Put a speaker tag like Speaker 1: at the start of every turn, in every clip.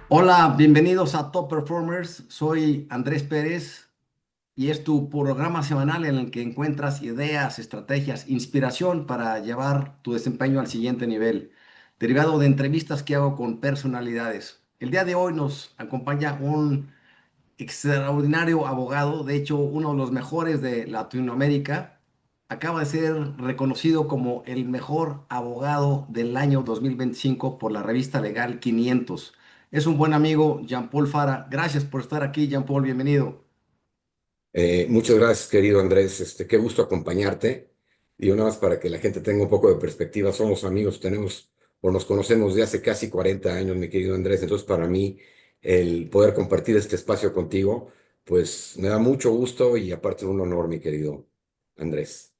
Speaker 1: Hola, bienvenidos a Top Performers. Soy Andrés Pérez y es tu programa semanal en el que encuentras ideas, estrategias, inspiración para llevar tu desempeño al siguiente nivel, derivado de entrevistas que hago con personalidades. El día de hoy nos acompaña un extraordinario abogado, de hecho uno de los mejores de Latinoamérica. Acaba de ser reconocido como el mejor abogado del año 2025 por la revista Legal 500. Es un buen amigo, Jean-Paul Fara. Gracias por estar aquí, Jean-Paul, bienvenido.
Speaker 2: Muchas gracias, querido Andrés. Qué gusto acompañarte. Y una más para que la gente tenga un poco de perspectiva. Somos amigos, tenemos o nos conocemos de hace casi 40 años, mi querido Andrés. Entonces, para mí, el poder compartir este espacio contigo, pues me da mucho gusto y aparte un honor, mi querido Andrés.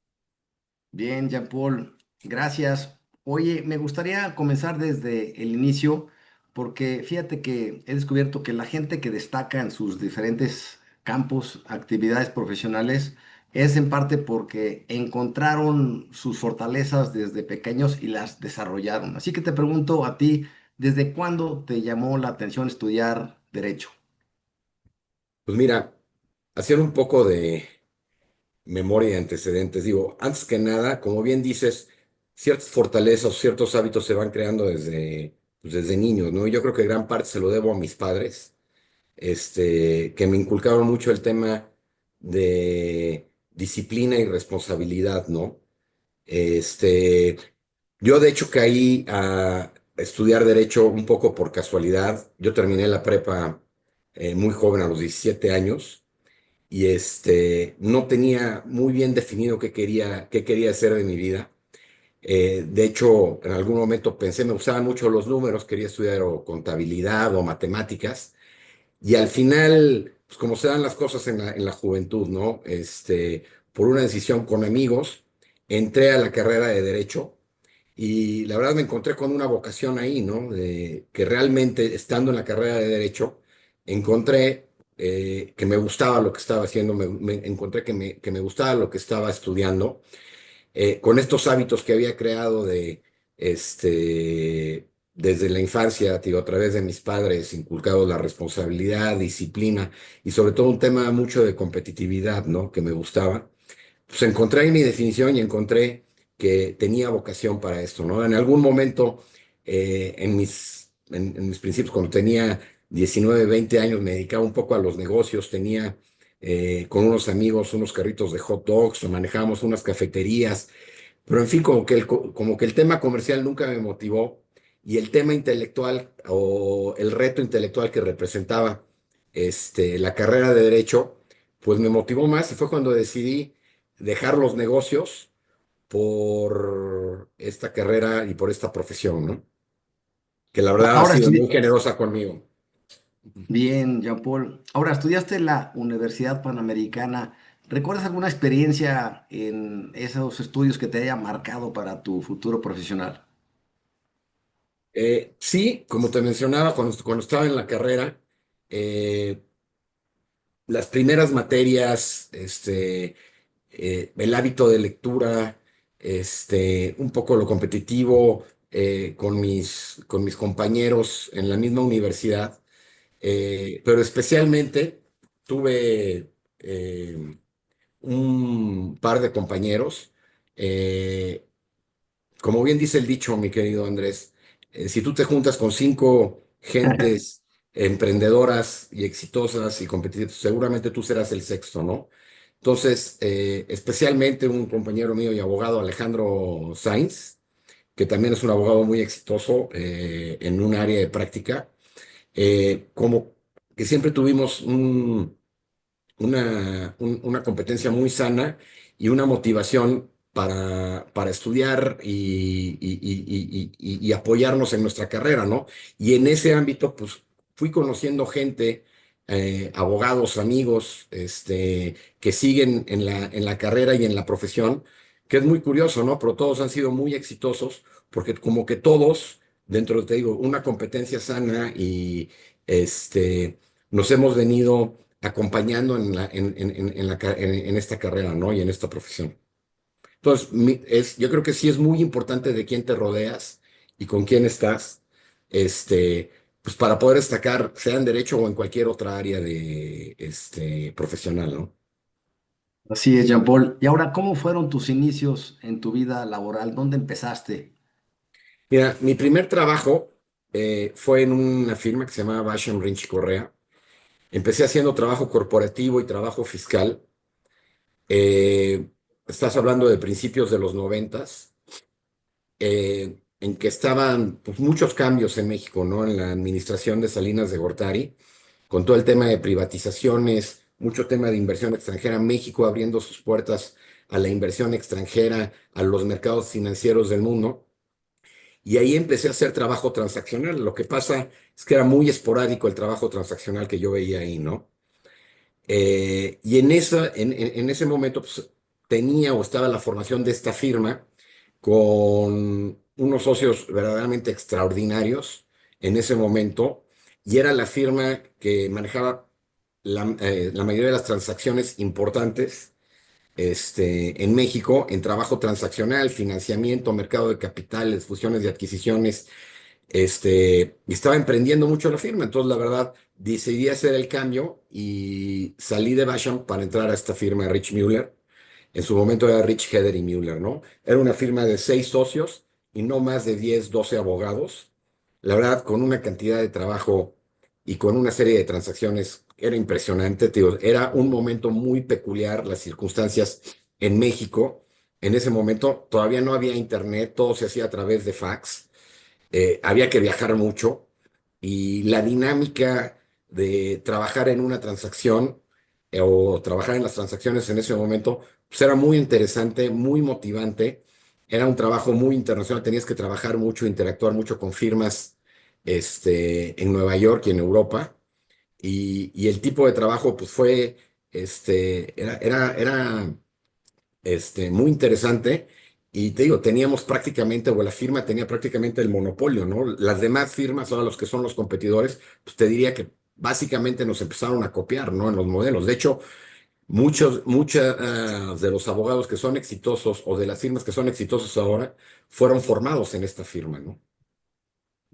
Speaker 1: Bien, Jean-Paul, gracias. Oye, me gustaría comenzar desde el inicio, porque fíjate que he descubierto que la gente que destaca en sus diferentes campos, actividades profesionales, es en parte porque encontraron sus fortalezas desde pequeños y las desarrollaron. Así que te pregunto a ti, ¿desde cuándo te llamó la atención estudiar derecho?
Speaker 2: Pues mira, hacer un poco de memoria y antecedentes. Digo, antes que nada, como bien dices, ciertas fortalezas o ciertos hábitos se van creando desde niños, ¿no? Yo creo que gran parte se lo debo a mis padres, que me inculcaron mucho el tema de disciplina y responsabilidad, ¿no? Este, yo de hecho caí a estudiar derecho un poco por casualidad. Yo terminé la prepa muy joven, a los 17 años y no tenía muy bien definido qué quería hacer de mi vida. De hecho, en algún momento pensé, me gustaban mucho los números, quería estudiar o contabilidad o matemáticas, y al final, pues como se dan las cosas en la juventud, ¿no? Por una decisión con amigos, entré a la carrera de Derecho y la verdad me encontré con una vocación ahí, ¿no? De que realmente estando en la carrera de Derecho, encontré que me gustaba lo que estaba haciendo, encontré que me gustaba lo que estaba estudiando, con estos hábitos que había creado desde la infancia, digo, a través de mis padres, inculcados la responsabilidad, disciplina y sobre todo un tema mucho de competitividad, ¿no? Que me gustaba. Pues encontré ahí mi definición y encontré que tenía vocación para esto, ¿no? En algún momento, en mis principios, cuando tenía 19 20 años, me dedicaba un poco a los negocios, tenía con unos amigos unos carritos de hot dogs, o manejábamos unas cafeterías, pero en fin, como que el tema comercial nunca me motivó y el tema intelectual o el reto intelectual que representaba la carrera de derecho, pues me motivó más y fue cuando decidí dejar los negocios por esta carrera y por esta profesión, ¿no? Que la verdad ha
Speaker 1: Ahora
Speaker 2: sido muy
Speaker 1: estudié.
Speaker 2: generosa conmigo.
Speaker 1: Bien, Jean-Paul. Ahora, estudiaste en la Universidad Panamericana. ¿Recuerdas alguna experiencia en esos estudios que te haya marcado para tu futuro profesional?
Speaker 2: Sí, como te mencionaba, cuando estaba en la carrera, eh, las primeras materias, el hábito de lectura, un poco lo competitivo con mis compañeros en la misma universidad, pero especialmente tuve un par de compañeros. eh, Como bien dice el dicho, mi querido Andrés, si tú te juntas con cinco gentes emprendedoras y exitosas y competitivas, seguramente tú serás el sexto, ¿no? Entonces, especialmente un compañero mío y abogado, Alejandro Sainz, que también es un abogado muy exitoso en un área de práctica, como que siempre tuvimos una competencia muy sana y una motivación para estudiar y apoyarnos en nuestra carrera, ¿no? Y en ese ámbito, pues fui conociendo gente, abogados, amigos, que siguen en la carrera y en la profesión, que es muy curioso, ¿no? Pero todos han sido muy exitosos porque como que todos, dentro, te digo, una competencia sana y nos hemos venido acompañando en esta carrera, ¿no? Y en esta profesión. Entonces, yo creo que sí es muy importante de quién te rodeas y con quién estás, este, pues para poder destacar, sea en derecho o en cualquier otra área de, profesional, ¿no?
Speaker 1: Así es, Jean Paul. Y ahora, ¿cómo fueron tus inicios en tu vida laboral? ¿Dónde empezaste?
Speaker 2: Mira, mi primer trabajo fue en una firma que se llamaba Basham Rinch Correa. Empecé haciendo trabajo corporativo y trabajo fiscal. Eh, Estás hablando de principios de los noventas, en que estaban pues, muchos cambios en México, ¿no? En la administración de Salinas de Gortari, con todo el tema de privatizaciones, mucho tema de inversión extranjera, México abriendo sus puertas a la inversión extranjera, a los mercados financieros del mundo. Y ahí empecé a hacer trabajo transaccional. Lo que pasa es que era muy esporádico el trabajo transaccional que yo veía ahí, ¿no? Y en ese momento pues, tenía o estaba la formación de esta firma con unos socios verdaderamente extraordinarios en ese momento, y era la firma que manejaba la mayoría de las transacciones importantes en México en trabajo transaccional, financiamiento, mercado de capitales, fusiones y adquisiciones. Y estaba emprendiendo mucho la firma, entonces la verdad decidí hacer el cambio y salí de Basham para entrar a esta firma Rich Mueller. En su momento era Rich, Heder y Mueller, ¿no? Era una firma de 6 socios y no más de 10 12 abogados. La verdad, con una cantidad de trabajo y con una serie de transacciones, era impresionante, tío. Era un momento muy peculiar, las circunstancias en México. En ese momento todavía no había internet, todo se hacía a través de fax. Había que viajar mucho y la dinámica de trabajar en una transacción o trabajar en las transacciones en ese momento, pues era muy interesante, muy motivante. Era un trabajo muy internacional, tenías que trabajar mucho, interactuar mucho con firmas en Nueva York y en Europa. Y el tipo de trabajo, pues fue, era muy interesante. Y te digo, teníamos prácticamente, o la firma tenía prácticamente el monopolio, ¿no? Las demás firmas, ahora los que son los competidores, pues te diría que básicamente nos empezaron a copiar, ¿no? En los modelos. De hecho, muchos de los abogados que son exitosos o de las firmas que son exitosos ahora fueron formados en esta firma, ¿no?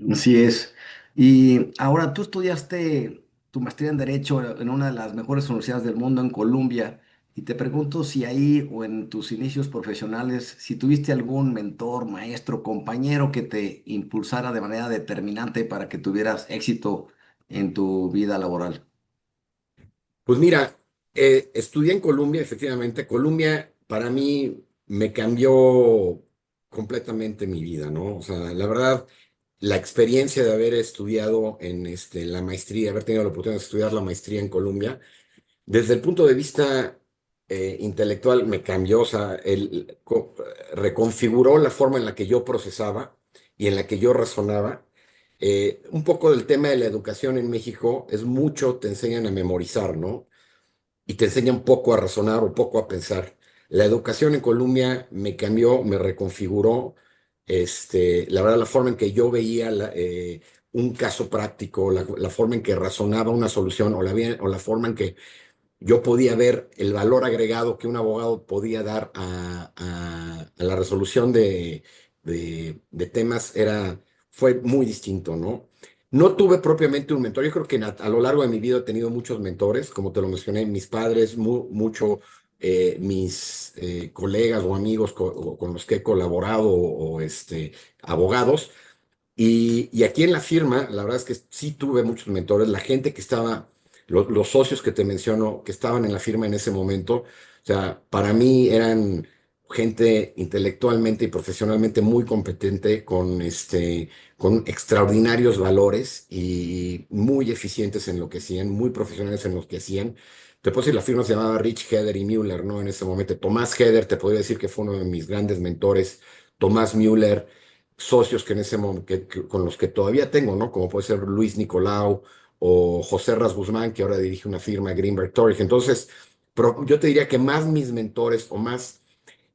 Speaker 1: Así es. Y ahora tú estudiaste tu maestría en Derecho en una de las mejores universidades del mundo, en Columbia, y te pregunto si ahí o en tus inicios profesionales, si tuviste algún mentor, maestro, compañero que te impulsara de manera determinante para que tuvieras éxito en tu vida laboral.
Speaker 2: Pues mira, estudié en Columbia, efectivamente. Columbia para mí me cambió completamente mi vida, ¿no? O sea, la verdad, la experiencia de haber estudiado en la maestría, haber tenido la oportunidad de estudiar la maestría en Columbia, desde el punto de vista intelectual me cambió, o sea, reconfiguró la forma en la que yo procesaba y en la que yo razonaba. Un poco del tema de la educación en México es mucho, te enseñan a memorizar, ¿no? Y te enseña un poco a razonar o poco a pensar. La educación en Colombia me cambió, me reconfiguró, la verdad, la forma en que yo veía un caso práctico, la forma en que razonaba una solución o la forma en que yo podía ver el valor agregado que un abogado podía dar a la resolución de temas fue muy distinto, ¿no? No tuve propiamente un mentor. Yo creo que a lo largo de mi vida he tenido muchos mentores, como te lo mencioné, mis padres, mucho mis colegas o amigos con los que he colaborado o abogados. Y aquí en la firma, la verdad es que sí tuve muchos mentores, la gente que estaba, los socios que te menciono, que estaban en la firma en ese momento, o sea, para mí eran gente intelectualmente y profesionalmente muy competente, con extraordinarios valores y muy eficientes en lo que hacían, muy profesionales en lo que hacían. Te puedo decir, la firma se llamaba Rich, Heder y Mueller, ¿no? En ese momento, Tomás Heder, te podría decir que fue uno de mis grandes mentores, Tomás Mueller, socios que en ese momento, con los que todavía tengo, ¿no? Como puede ser Luis Nicolau o José Ras Guzmán, que ahora dirige una firma, Greenberg Torres. Entonces, yo te diría que más mis mentores o más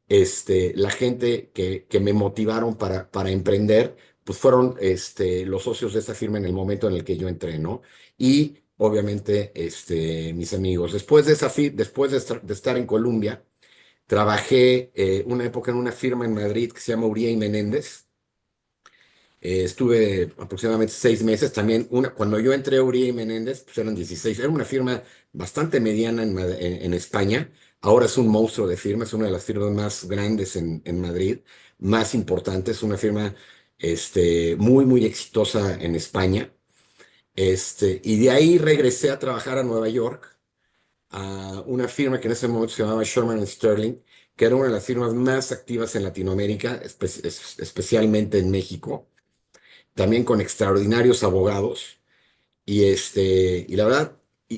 Speaker 2: la gente que me motivaron para emprender, pues fueron los socios de esta firma en el momento en el que yo entré, ¿no? Y obviamente mis amigos. Después de después de estar en Colombia, trabajé una época en una firma en Madrid que se llama Uría y Menéndez, Estuve aproximadamente 6 meses. También cuando yo entré a Uribe y Menéndez, pues eran 16. Era una firma bastante mediana en España. Ahora es un monstruo de firma, es una de las firmas más grandes en Madrid, más importante. Es una firma muy, muy exitosa en España. Y de ahí regresé a trabajar a Nueva York, a una firma que en ese momento se llamaba Sherman Sterling, que era una de las firmas más activas en Latinoamérica, especialmente en México, también con extraordinarios abogados. Y la verdad,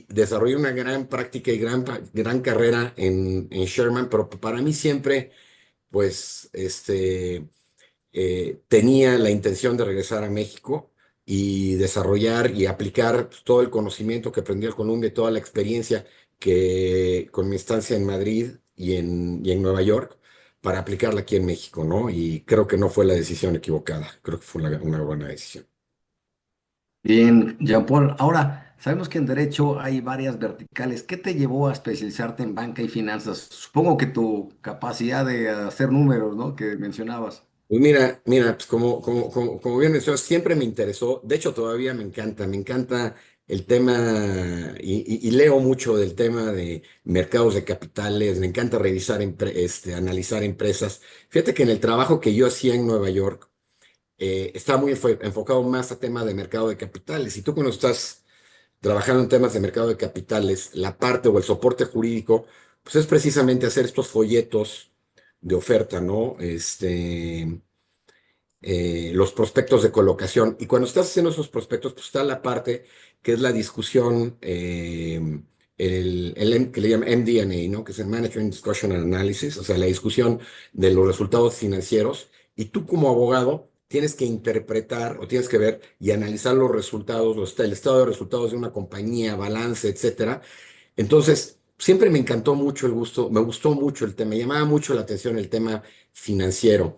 Speaker 2: desarrollé una gran práctica y gran carrera en Sherman, pero para mí siempre, pues, tenía la intención de regresar a México y desarrollar y aplicar pues, todo el conocimiento que aprendí al Columbia y toda la experiencia que con mi estancia en Madrid y en Nueva York para aplicarla aquí en México, ¿no? Y creo que no fue la decisión equivocada, creo que fue una buena decisión.
Speaker 1: Bien, Jean-Paul. Ahora, sabemos que en derecho hay varias verticales. ¿Qué te llevó a especializarte en banca y finanzas? Supongo que tu capacidad de hacer números, ¿no? Que mencionabas.
Speaker 2: Pues mira, pues como bien mencionas, siempre me interesó, de hecho todavía me encanta el tema y leo mucho del tema de mercados de capitales, me encanta revisar, analizar empresas. Fíjate que en el trabajo que yo hacía en Nueva York, estaba muy enfocado más a temas de mercado de capitales. Y tú cuando estás trabajando en temas de mercado de capitales, la parte o el soporte jurídico, pues es precisamente hacer estos folletos de oferta, ¿no? Los prospectos de colocación. Y cuando estás haciendo esos prospectos, pues está la parte que es la discusión, que le llaman MD&A, ¿no? Que es el Management Discussion and Analysis, o sea, la discusión de los resultados financieros. Y tú como abogado tienes que interpretar o tienes que ver y analizar los resultados, el estado de resultados de una compañía, balance, etcétera. Entonces, siempre me encantó mucho me gustó mucho el tema, me llamaba mucho la atención el tema financiero.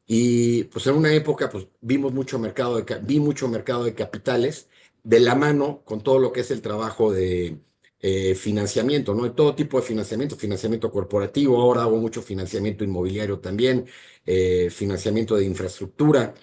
Speaker 2: Y pues en una época pues vi mucho mercado de capitales de la mano con todo lo que es el trabajo de financiamiento, ¿no? De todo tipo de financiamiento, financiamiento corporativo, ahora hago mucho financiamiento inmobiliario también, financiamiento de infraestructura,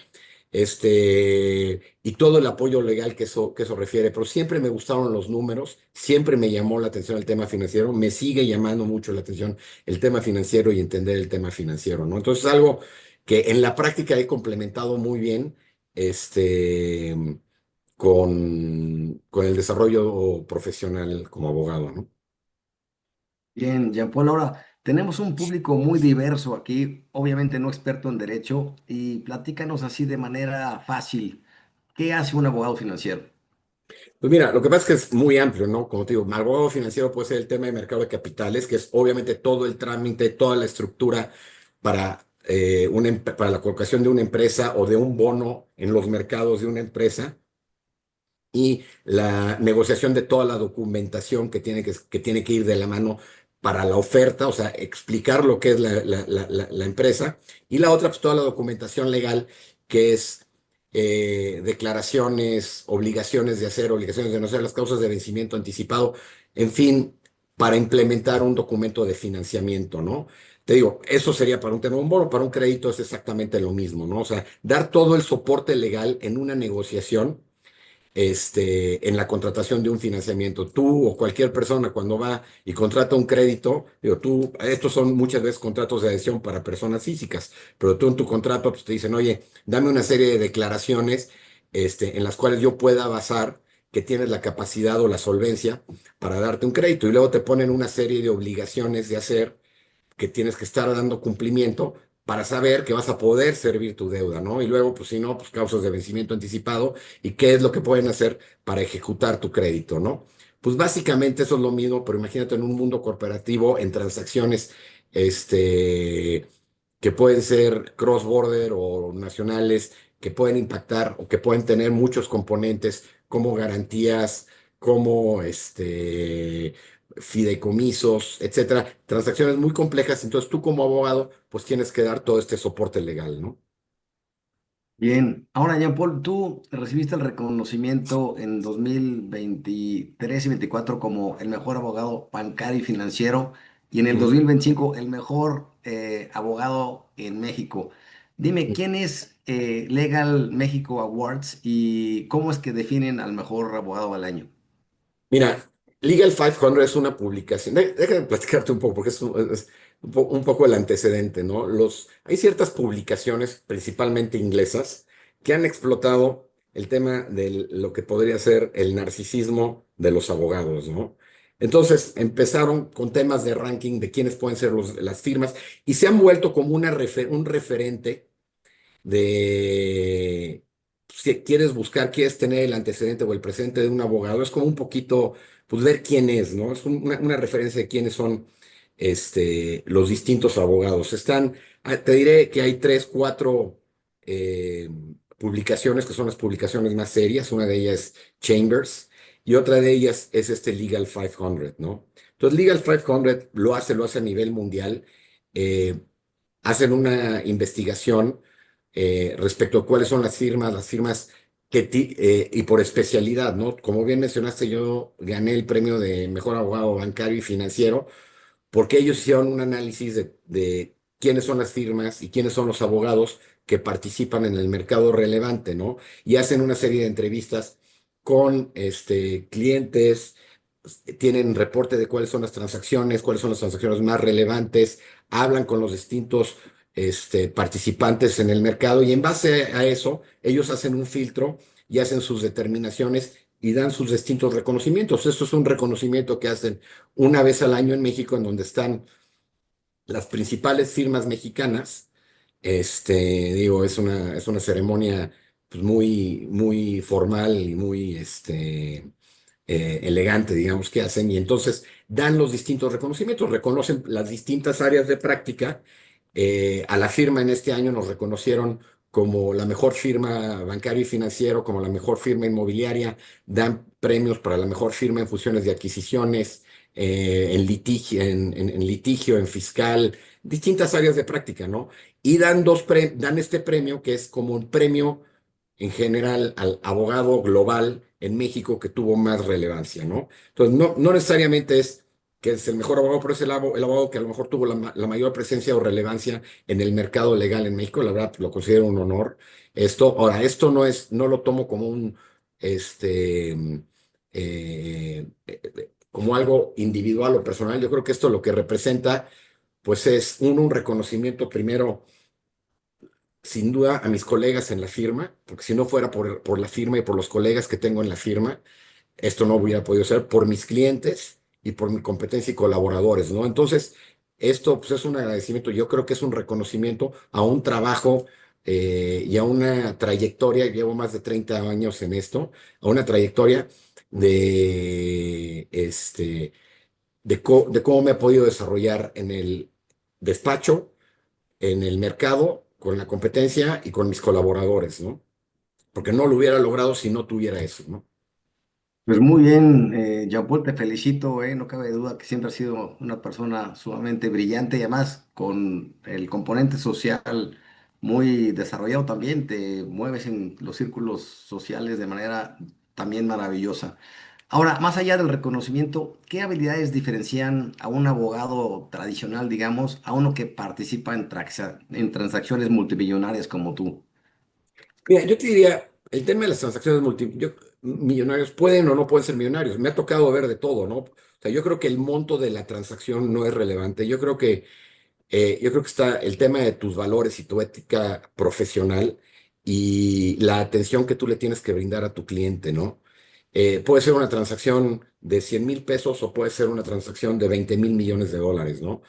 Speaker 2: y todo el apoyo legal que eso refiere, pero siempre me gustaron los números, siempre me llamó la atención el tema financiero, me sigue llamando mucho la atención el tema financiero y entender el tema financiero, ¿no? Entonces, es algo que en la práctica he complementado muy bien, este, con el desarrollo profesional como abogado, ¿no?
Speaker 1: Bien, Jean-Paul. Ahora, tenemos un público muy diverso aquí, obviamente no experto en derecho, y platícanos así de manera fácil. ¿Qué hace un abogado financiero?
Speaker 2: Pues mira, lo que pasa es que es muy amplio, ¿no? Como te digo, abogado financiero puede ser el tema de mercado de capitales, que es obviamente todo el trámite, toda la estructura para la colocación de una empresa o de un bono en los mercados de una empresa y la negociación de toda la documentación que tiene que ir de la mano para la oferta, o sea, explicar lo que es la empresa, y la otra, pues toda la documentación legal, que es declaraciones, obligaciones de hacer, obligaciones de no hacer, las causas de vencimiento anticipado, en fin, para implementar un documento de financiamiento, ¿no? Te digo, eso sería para un tema, un bono, para un crédito es exactamente lo mismo, ¿no? O sea, dar todo el soporte legal en una negociación, en la contratación de un financiamiento. Tú o cualquier persona cuando va y contrata un crédito, digo, estos son muchas veces contratos de adhesión para personas físicas, pero tú en tu contrato pues, te dicen, oye, dame una serie de declaraciones, en las cuales yo pueda basar que tienes la capacidad o la solvencia para darte un crédito, y luego te ponen una serie de obligaciones de hacer que tienes que estar dando cumplimiento para saber que vas a poder servir tu deuda, ¿no? Y luego, pues si no, pues causas de vencimiento anticipado y qué es lo que pueden hacer para ejecutar tu crédito, ¿no? Pues básicamente eso es lo mismo, pero imagínate en un mundo corporativo, en transacciones, que pueden ser cross-border o nacionales, que pueden impactar o que pueden tener muchos componentes como garantías, como fideicomisos, etcétera, transacciones muy complejas. Entonces tú como abogado, pues tienes que dar todo este soporte legal, ¿no?
Speaker 1: Bien, ahora Jean-Paul, tú recibiste el reconocimiento en 2023 y 24 como el mejor abogado bancario y financiero y en el
Speaker 2: Ujú.
Speaker 1: 2025 el mejor abogado en México. Dime, ¿quién es Legal México Awards y cómo es que definen al mejor abogado del año?
Speaker 2: Mira, Legal 500 es una publicación. Déjame platicarte un poco, porque es un poco el antecedente, ¿no? Hay ciertas publicaciones, principalmente inglesas, que han explotado el tema de lo que podría ser el narcisismo de los abogados, ¿no? Entonces empezaron con temas de ranking de quiénes pueden ser las firmas y se han vuelto como un referente de si quieres buscar, quieres tener el antecedente o el presente de un abogado, es como un poquito, pues ver quién es, ¿no? Es una referencia de quiénes son los distintos abogados. Te diré que hay tres, cuatro eh, publicaciones que son las publicaciones más serias. Una de ellas es Chambers y otra de ellas es este Legal 500, ¿no? Entonces, Legal 500 lo hace a nivel mundial. eh, Hacen una investigación respecto a cuáles son las firmas y por especialidad, ¿no? Como bien mencionaste, yo gané el premio de mejor abogado bancario y financiero porque ellos hicieron un análisis de quiénes son las firmas y quiénes son los abogados que participan en el mercado relevante, ¿no? Y hacen una serie de entrevistas con clientes, pues, tienen reporte de cuáles son las transacciones más relevantes, hablan con los distintos participantes en el mercado y en base a eso, ellos hacen un filtro y hacen sus determinaciones y dan sus distintos reconocimientos. Esto es un reconocimiento que hacen una vez al año en México, en donde están las principales firmas mexicanas. Es una ceremonia pues, muy, muy formal y muy elegante, digamos, que hacen, y entonces dan los distintos reconocimientos, reconocen las distintas áreas de práctica. A la firma en este año nos reconocieron como la mejor firma bancario y financiero, como la mejor firma inmobiliaria, dan premios para la mejor firma en fusiones de adquisiciones, en litigio, en fiscal, distintas áreas de práctica, ¿no? Y dan este premio que es como un premio en general al abogado global en México que tuvo más relevancia, ¿no? Entonces, no necesariamente es que es el mejor abogado, pero es el abogado que a lo mejor tuvo la mayor presencia o relevancia en el mercado legal en México. La verdad, lo considero un honor. Esto no lo tomo como como algo individual o personal. Yo creo que esto lo que representa, pues es un reconocimiento primero sin duda a mis colegas en la firma, porque si no fuera por la firma y por los colegas que tengo en la firma, esto no hubiera podido ser por mis clientes y por mi competencia y colaboradores, ¿no? Entonces, esto pues, es un agradecimiento, yo creo que es un reconocimiento a un trabajo y a una trayectoria, llevo más de 30 años en esto, a una trayectoria de, de cómo me he podido desarrollar en el despacho, en el mercado, con la competencia y con mis colaboradores, ¿no? Porque no lo hubiera logrado si no tuviera eso, ¿no?
Speaker 1: Pues muy bien, Jean-Paul, te felicito, no cabe duda que siempre has sido una persona sumamente brillante y además con el componente social muy desarrollado también, te mueves en los círculos sociales de manera también maravillosa. Ahora, más allá del reconocimiento, ¿qué habilidades diferencian a un abogado tradicional, digamos, a uno que participa en transacciones multimillonarias como tú?
Speaker 2: Mira, yo te diría, el tema de las transacciones millonarios pueden o no pueden ser millonarios. Me ha tocado ver de todo, ¿no? O sea, yo creo que el monto de la transacción no es relevante. Yo creo que está el tema de tus valores y tu ética profesional y la atención que tú le tienes que brindar a tu cliente, ¿no? Puede ser una transacción de 100,000 pesos o puede ser una transacción de 20,000 millones de dólares, ¿no?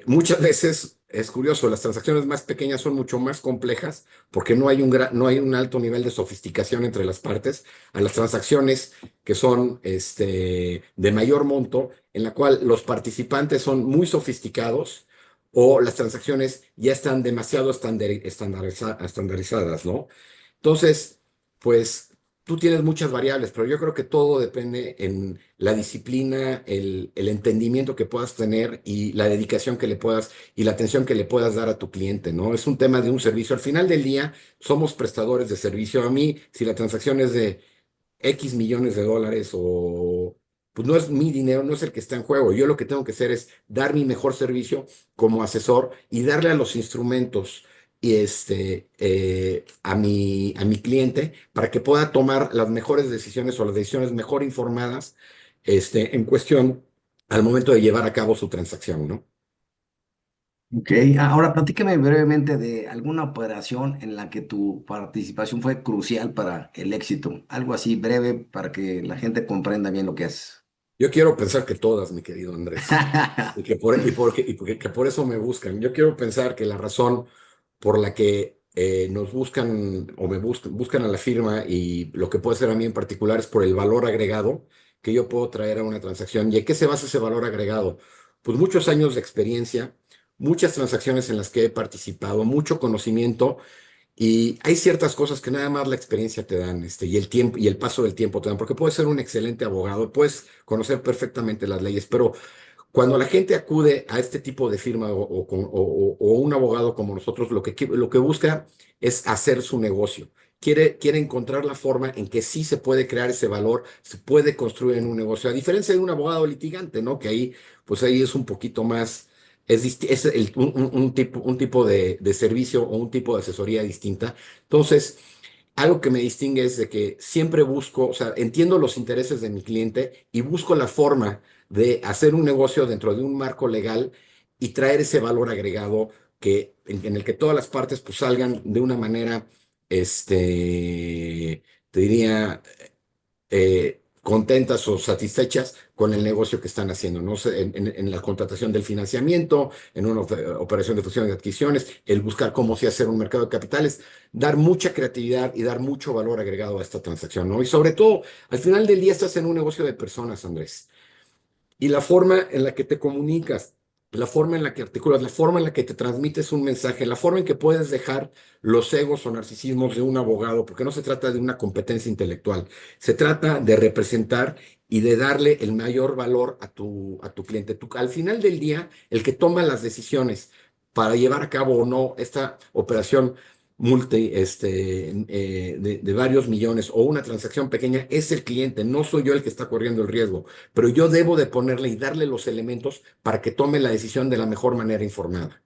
Speaker 2: Muchas veces es curioso, las transacciones más pequeñas son mucho más complejas porque no hay un alto nivel de sofisticación entre las partes a las transacciones que son de mayor monto, en la cual los participantes son muy sofisticados o las transacciones ya están demasiado estandarizadas, ¿no? Entonces, pues tú tienes muchas variables, pero yo creo que todo depende en la disciplina, el entendimiento que puedas tener y la dedicación que le puedas y la atención que le puedas dar a tu cliente, ¿no? Es un tema de un servicio. Al final del día, somos prestadores de servicio. A mí, si la transacción es de X millones de dólares o... Pues no es mi dinero, no es el que está en juego. Yo lo que tengo que hacer es dar mi mejor servicio como asesor y darle a los instrumentos y a mi cliente para que pueda tomar las mejores decisiones o las decisiones mejor informadas en cuestión al momento de llevar a cabo su transacción, ¿no?
Speaker 1: Ok, ahora platícame brevemente de alguna operación en la que tu participación fue crucial para el éxito. Algo así breve para que la gente comprenda bien lo que es.
Speaker 2: Yo quiero pensar que todas, mi querido Andrés, que por eso me buscan. Yo quiero pensar que la razón por la que nos buscan o buscan a la firma y lo que puede ser a mí en particular es por el valor agregado que yo puedo traer a una transacción. ¿Y en qué se basa ese valor agregado? Pues muchos años de experiencia, muchas transacciones en las que he participado, mucho conocimiento y hay ciertas cosas que nada más la experiencia te dan, y el tiempo y el paso del tiempo te dan, porque puedes ser un excelente abogado, puedes conocer perfectamente las leyes, pero cuando la gente acude a este tipo de firma o un abogado como nosotros, lo que busca es hacer su negocio. Quiere encontrar la forma en que sí se puede crear ese valor, se puede construir en un negocio, a diferencia de un abogado litigante, ¿no? Que ahí, pues ahí es un poquito más, un tipo de servicio o un tipo de asesoría distinta. Entonces, algo que me distingue es de que siempre busco, o sea, entiendo los intereses de mi cliente y busco la forma de hacer un negocio dentro de un marco legal y traer ese valor agregado en el que todas las partes pues salgan de una manera, te diría, contentas o satisfechas con el negocio que están haciendo, ¿no? Sé, en la contratación del financiamiento, en una operación de fusiones y adquisiciones, el buscar cómo sí hacer un mercado de capitales, dar mucha creatividad y dar mucho valor agregado a esta transacción, ¿no? Y sobre todo, al final del día estás en un negocio de personas, Andrés. Y la forma en la que te comunicas, la forma en la que articulas, la forma en la que te transmites un mensaje, la forma en que puedes dejar los egos o narcisismos de un abogado, porque no se trata de una competencia intelectual, se trata de representar y de darle el mayor valor a tu cliente. Al final del día, el que toma las decisiones para llevar a cabo o no esta operación de varios millones o una transacción pequeña es el cliente, no soy yo el que está corriendo el riesgo, pero yo debo de ponerle y darle los elementos para que tome la decisión de la mejor manera informada.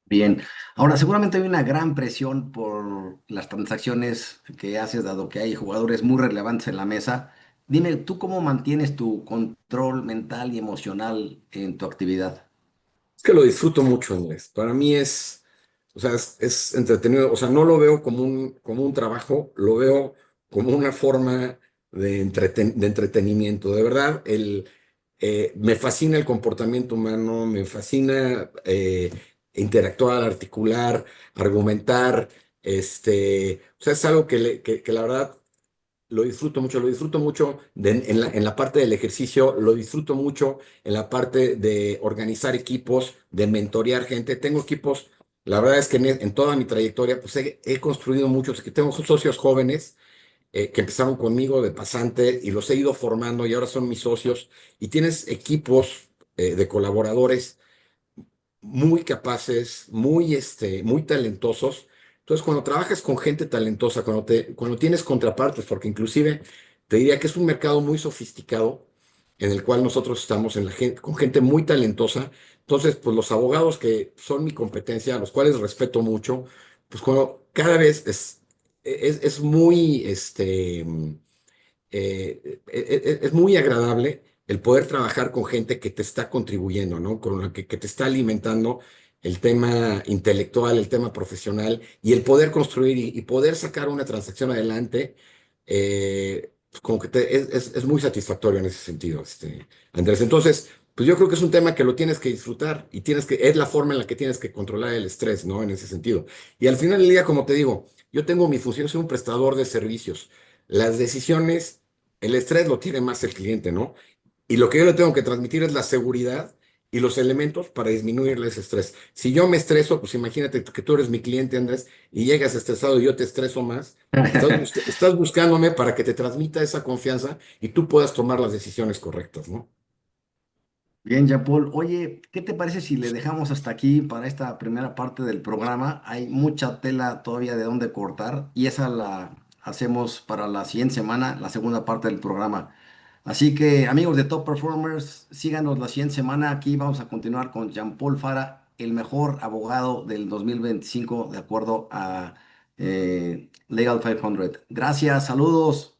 Speaker 1: Bien, ahora seguramente hay una gran presión por las transacciones que haces, dado que hay jugadores muy relevantes en la mesa. Dime, ¿tú cómo mantienes tu control mental y emocional en tu actividad?
Speaker 2: Es que lo disfruto mucho, Andrés. Para mí o sea, es entretenido. O sea, no lo veo como un trabajo, lo veo como una forma de entretenimiento. De verdad, me fascina el comportamiento humano, me fascina interactuar, articular, argumentar. O sea, es algo que la verdad lo disfruto mucho en la parte del ejercicio, lo disfruto mucho en la parte de organizar equipos, de mentorear gente. Tengo equipos, la verdad es que en toda mi trayectoria, pues he construido muchos, que tengo socios jóvenes que empezaron conmigo de pasante y los he ido formando y ahora son mis socios. Y tienes equipos de colaboradores muy capaces, muy talentosos. Entonces, cuando trabajas con gente talentosa, cuando tienes contrapartes, porque inclusive te diría que es un mercado muy sofisticado en el cual nosotros estamos con gente muy talentosa. Entonces, pues los abogados que son mi competencia, a los cuales respeto mucho, pues cada vez es muy, es muy agradable el poder trabajar con gente que te está contribuyendo, ¿no? Con la que te está alimentando el tema intelectual, el tema profesional y el poder construir y poder sacar una transacción adelante, pues como que es muy satisfactorio en ese sentido, Andrés. Entonces, pues yo creo que es un tema que lo tienes que disfrutar y es la forma en la que tienes que controlar el estrés, ¿no? En ese sentido. Y al final del día, como te digo, yo tengo mi función, soy un prestador de servicios. Las decisiones el estrés lo tiene más el cliente, ¿no? Y lo que yo le tengo que transmitir es la seguridad y los elementos para disminuirle ese estrés. Si yo me estreso, pues imagínate que tú eres mi cliente, Andrés, y llegas estresado y yo te estreso más. Estás buscándome para que te transmita esa confianza y tú puedas tomar las decisiones correctas, ¿no?
Speaker 1: Bien, Jean-Paul. Oye, ¿qué te parece si le dejamos hasta aquí para esta primera parte del programa? Hay mucha tela todavía de dónde cortar y esa la hacemos para la siguiente semana, la segunda parte del programa. Así que, amigos de Top Performers, síganos la siguiente semana. Aquí vamos a continuar con Jean-Paul Fara el mejor abogado del 2025 de acuerdo a Legal 500. Gracias, saludos.